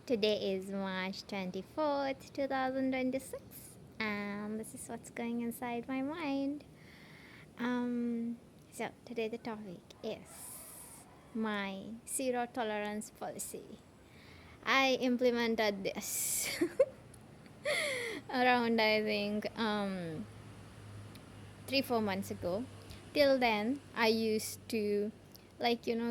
Today is March 24th, 2026, and this is what's going inside my mind. So, today the topic is my zero tolerance policy. I implemented this around, I think, 3-4 months ago. Till then, I used to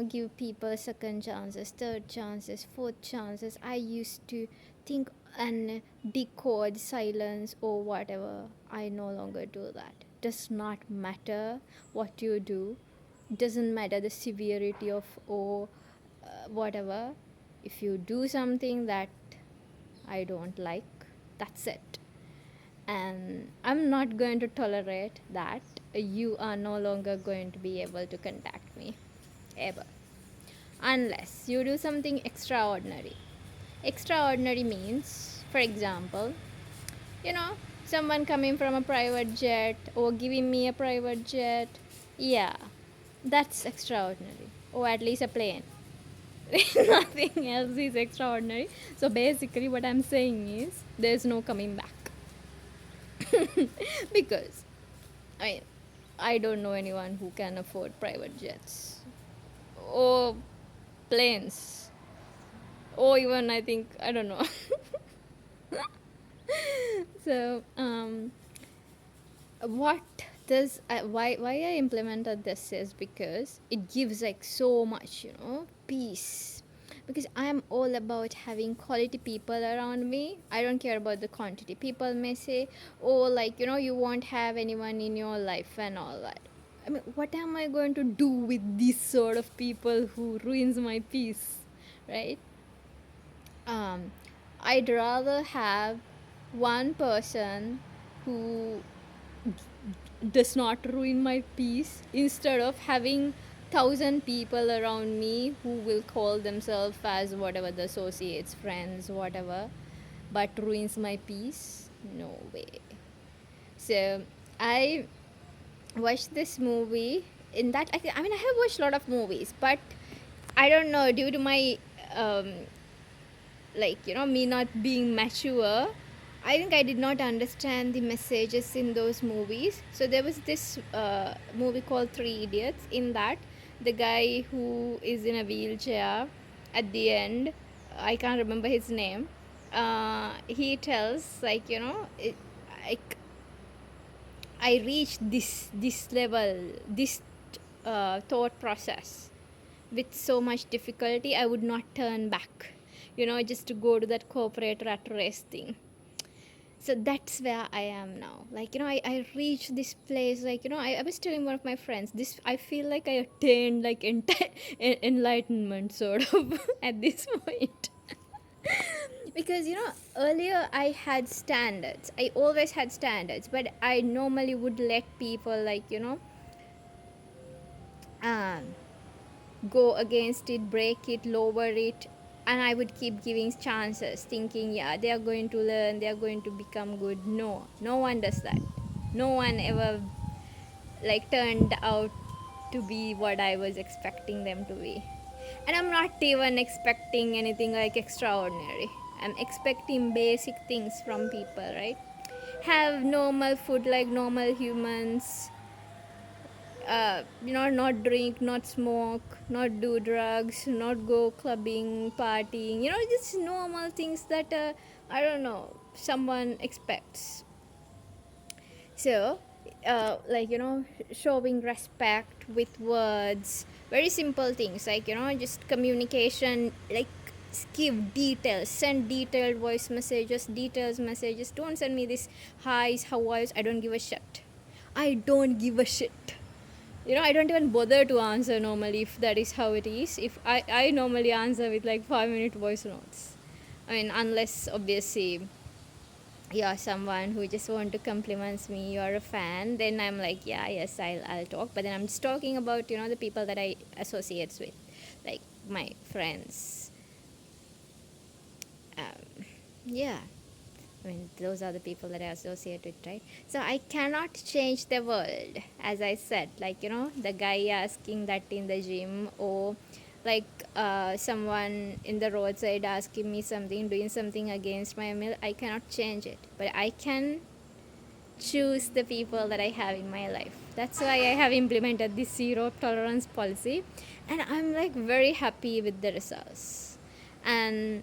give people second chances, third chances, fourth chances. I used to think and decode silence or whatever. I no longer do that. Does not matter what you do, doesn't matter the severity of or whatever. If you do something that I don't like, that's it. And I'm not going to tolerate that. You are no longer going to be able to contact me ever, unless you do something extraordinary. Extraordinary means, for example, you know, someone coming from a private jet or giving me a private jet. Yeah, that's extraordinary, or at least a plane. Nothing else is extraordinary. So basically, what I'm saying is there's no coming back. Because I mean, I don't know anyone who can afford private jets or planes or even I think I don't know. So what this why I implemented this is because it gives like so much peace, because I'm all about having quality people around me. I don't care about the quantity. People may say, oh, like you won't have anyone in your life and all that. I mean, what am I going to do with these sort of people who ruins my peace, right? um, I'd rather have one person who does not ruin my peace instead of having 1,000 people around me who will call themselves as whatever, the associates, friends, whatever, but ruins my peace. No way. So I watched this movie. In that, I mean, I have watched a lot of movies, but I don't know, due to my um, me not being mature, I think I did not understand the messages in those movies. So there was this movie called Three Idiots. In that, the guy who is in a wheelchair at the end, I can't remember his name, he tells like I reached this level, this thought process with so much difficulty. I would not turn back, just to go to that corporate rat race thing. So that's where I am now. I reached this place. I was telling one of my friends, this I feel like I attained like enlightenment sort of at this point. Because earlier I had standards. I always had standards, but I normally would let people um, go against it, break it, lower it, and I would keep giving chances, thinking, yeah, they are going to learn, they are going to become good. No, no one does that. No one ever turned out to be what I was expecting them to be. And I'm not even expecting anything like extraordinary. I'm expecting basic things from people, right? Have normal food like normal humans, not drink, not smoke, not do drugs, not go clubbing, partying, just normal things that, I don't know, someone expects. So, showing respect with words, very simple things just communication, give details, send detailed voice messages, details messages. Don't send me this highs, how are you. I don't give a shit. I don't give a shit. I don't even bother to answer normally if that is how it is. If I normally answer with like 5-minute voice notes. I mean, unless obviously you're someone who just want to compliments me, you're a fan, then I'm like, yeah, yes, I'll talk. But then I'm just talking about the people that I associates with, like my friends. Yeah, I mean, those are the people that I associate with, right? So I cannot change the world, as I said. The guy asking that in the gym, or like someone in the roadside asking me something, doing something against my will, I cannot change it, but I can choose the people that I have in my life. That's why I have implemented this zero tolerance policy, and I'm like very happy with the results. And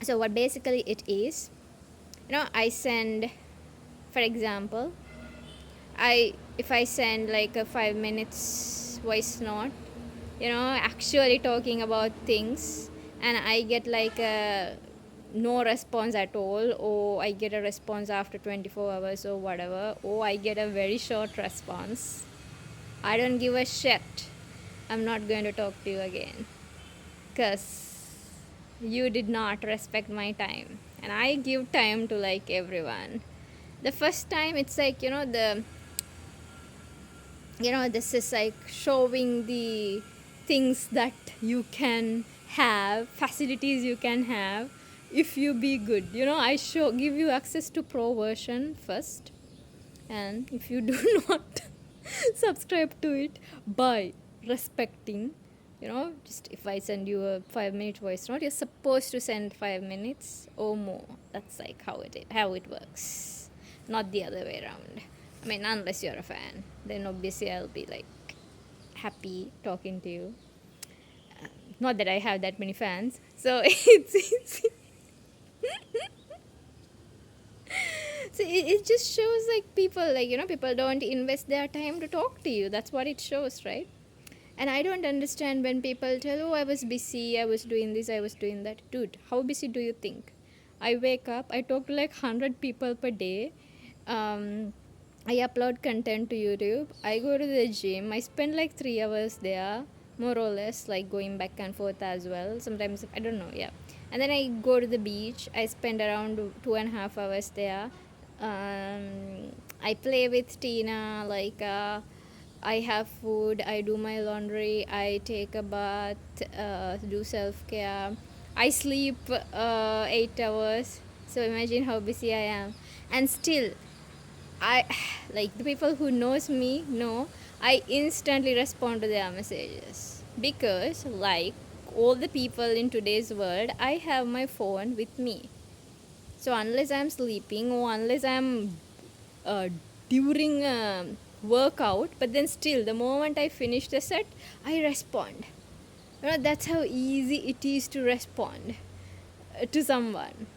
so what basically it is, I send, for example, if I send like a 5 minutes voice note, actually talking about things, and I get like a no response at all, or I get a response after 24 hours or whatever, or I get a very short response, I don't give a shit. I'm not going to talk to you again, because you did not respect my time, and I give time to like everyone. The first time it's like, this is like showing the things that you can have, facilities you can have if you be good. I give you access to pro version first, and if you do not subscribe to it by respecting, just if I send you a 5 minute voice note, you're supposed to send 5 minutes or more. That's like how it works, not the other way around. I mean, unless you're a fan, then obviously I'll be like happy talking to you. Not that I have that many fans, so it's easy. So it just shows like people, like, people don't invest their time to talk to you. That's what it shows, right? And I don't understand when people tell, oh, I was busy, I was doing this, I was doing that. Dude, how busy do you think? I wake up, I talk to like 100 people per day. I upload content to YouTube. I go to the gym. I spend like 3 hours there, more or less, like going back and forth as well. Sometimes, I don't know, yeah. And then I go to the beach. I spend around 2.5 hours there. I play with Tina, like, I have food, I do my laundry, I take a bath, do self-care. I sleep 8 hours. So imagine how busy I am. And still, I like the people who knows me know I instantly respond to their messages, because like all the people in today's world, I have my phone with me. So unless I'm sleeping, or unless I'm uh, during a workout, but then still the moment I finish the set, I respond. That's how easy it is to respond to someone.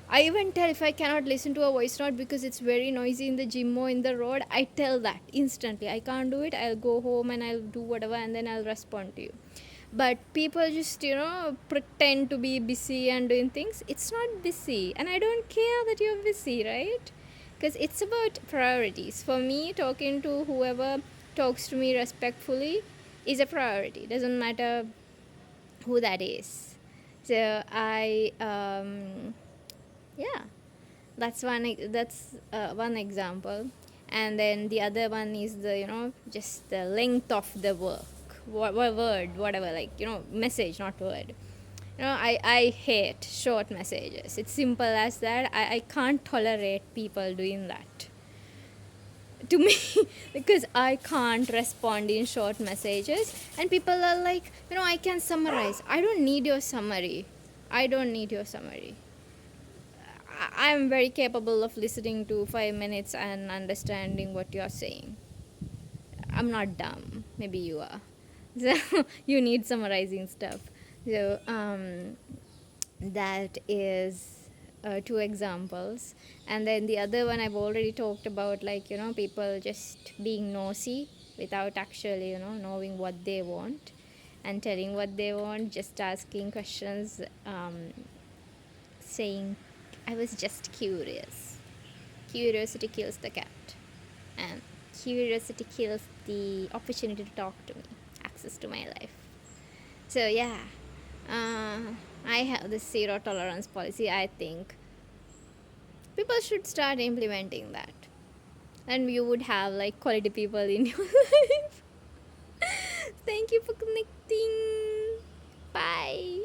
I even tell if I cannot listen to a voice note because it's very noisy in the gym or in the road, I tell that instantly. I can't do it. I'll go home and I'll do whatever, and then I'll respond to you. But people just, pretend to be busy and doing things. It's not busy. And I don't care that you're busy, right? Because it's about priorities. For me, talking to whoever talks to me respectfully is a priority. Doesn't matter who that is. So yeah, that's one example. And then the other one is the just the length of the work, word, whatever, like, message, not word. I hate short messages. It's simple as that. I can't tolerate people doing that to me because I can't respond in short messages, and people are like, I can summarize. I don't need your summary. I'm very capable of listening to 5 minutes and understanding what you're saying. I'm not dumb. Maybe you are. So you need summarizing stuff. So that is two examples. And then the other one I've already talked about, like, people just being nosy without actually, knowing what they want and telling what they want, just asking questions, saying, I was just curious. Curiosity kills the cat. And curiosity kills the opportunity to talk to me, access to my life. So yeah, I have this zero tolerance policy. I think people should start implementing that, and you would have like quality people in your life. Thank you for connecting. Bye.